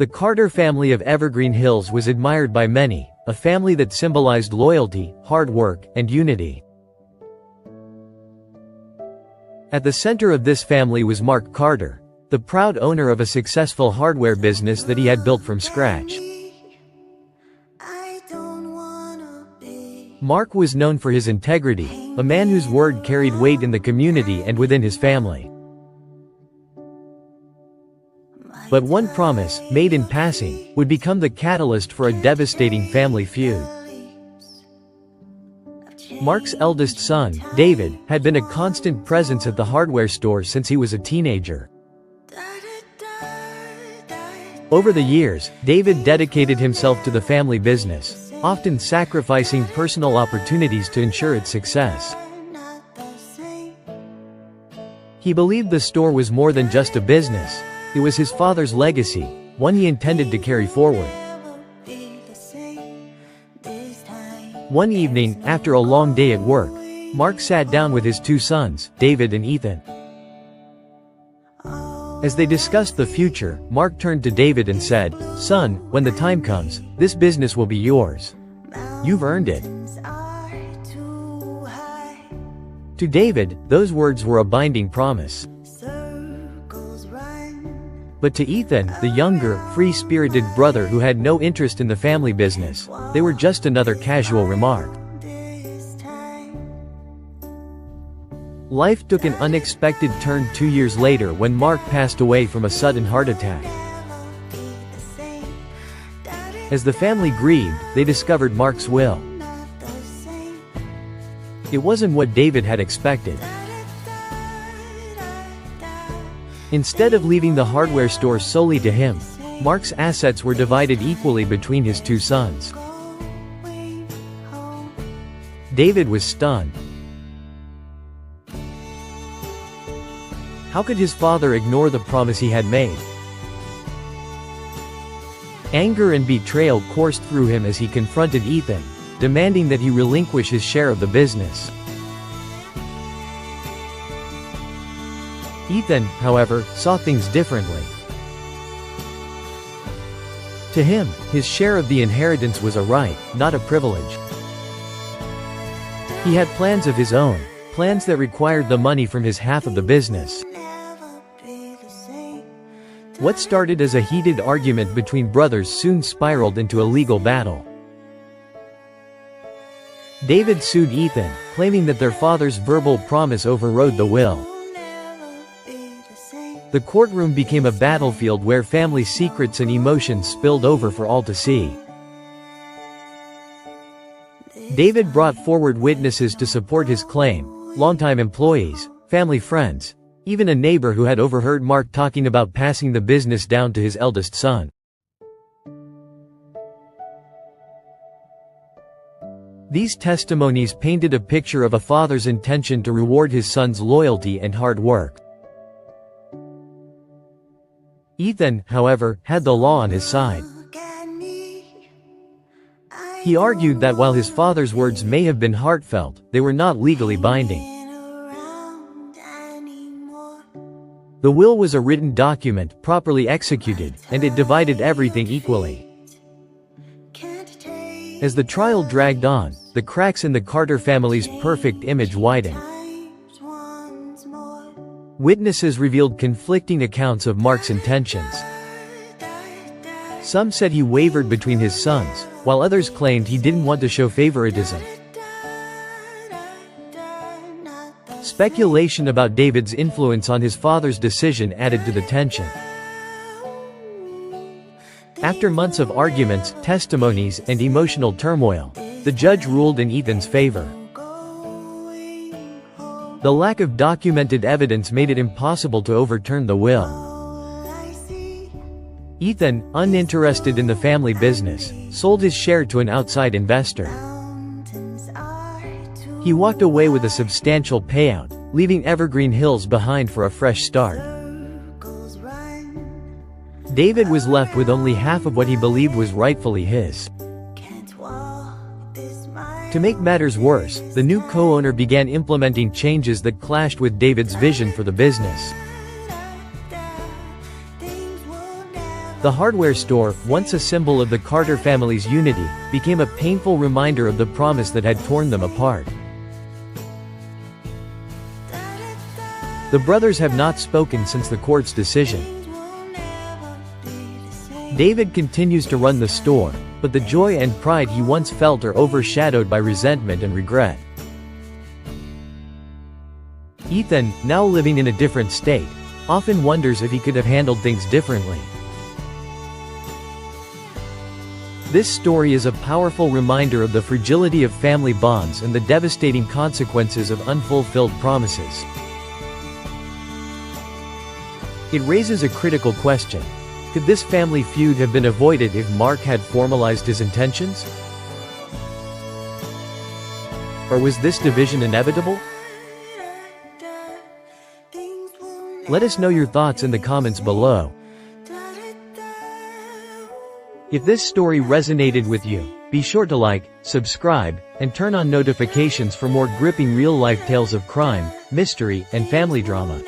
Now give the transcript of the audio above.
The Carter family of Evergreen Hills was admired by many, a family that symbolized loyalty, hard work, and unity. At the center of this family was Mark Carter, the proud owner of a successful hardware business that he had built from scratch. Mark was known for his integrity, a man whose word carried weight in the community and within his family. But one promise, made in passing, would become the catalyst for a devastating family feud. Mark's eldest son, David, had been a constant presence at the hardware store since he was a teenager. Over the years, David dedicated himself to the family business, often sacrificing personal opportunities to ensure its success. He believed the store was more than just a business. It was his father's legacy, one he intended to carry forward. One evening, after a long day at work, Mark sat down with his two sons, David and Ethan. As they discussed the future, Mark turned to David and said, "Son, when the time comes, this business will be yours. You've earned it." To David, those words were a binding promise. But to Ethan, the younger, free-spirited brother who had no interest in the family business, they were just another casual remark. Life took an unexpected turn 2 years later when Mark passed away from a sudden heart attack. As the family grieved, they discovered Mark's will. It wasn't what David had expected. Instead of leaving the hardware store solely to him, Mark's assets were divided equally between his two sons. David was stunned. How could his father ignore the promise he had made? Anger and betrayal coursed through him as he confronted Ethan, demanding that he relinquish his share of the business. Ethan, however, saw things differently. To him, his share of the inheritance was a right, not a privilege. He had plans of his own, plans that required the money from his half of the business. What started as a heated argument between brothers soon spiraled into a legal battle. David sued Ethan, claiming that their father's verbal promise overrode the will. The courtroom became a battlefield where family secrets and emotions spilled over for all to see. David brought forward witnesses to support his claim, longtime employees, family friends, even a neighbor who had overheard Mark talking about passing the business down to his eldest son. These testimonies painted a picture of a father's intention to reward his son's loyalty and hard work. Ethan, however, had the law on his side. He argued that while his father's words may have been heartfelt, they were not legally binding. The will was a written document, properly executed, and it divided everything equally. As the trial dragged on, the cracks in the Carter family's perfect image widened. Witnesses revealed conflicting accounts of Mark's intentions. Some said he wavered between his sons, while others claimed he didn't want to show favoritism. Speculation about David's influence on his father's decision added to the tension. After months of arguments, testimonies, and emotional turmoil, the judge ruled in Ethan's favor. The lack of documented evidence made it impossible to overturn the will. Ethan, uninterested in the family business, sold his share to an outside investor. He walked away with a substantial payout, leaving Evergreen Hills behind for a fresh start. David was left with only half of what he believed was rightfully his. To make matters worse, the new co-owner began implementing changes that clashed with David's vision for the business. The hardware store, once a symbol of the Carter family's unity, became a painful reminder of the promise that had torn them apart. The brothers have not spoken since the court's decision. David continues to run the store, but the joy and pride he once felt are overshadowed by resentment and regret. Ethan, now living in a different state, often wonders if he could have handled things differently. This story is a powerful reminder of the fragility of family bonds and the devastating consequences of unfulfilled promises. It raises a critical question. Could this family feud have been avoided if Mark had formalized his intentions? Or was this division inevitable? Let us know your thoughts in the comments below. If this story resonated with you, be sure to like, subscribe, and turn on notifications for more gripping real-life tales of crime, mystery, and family drama.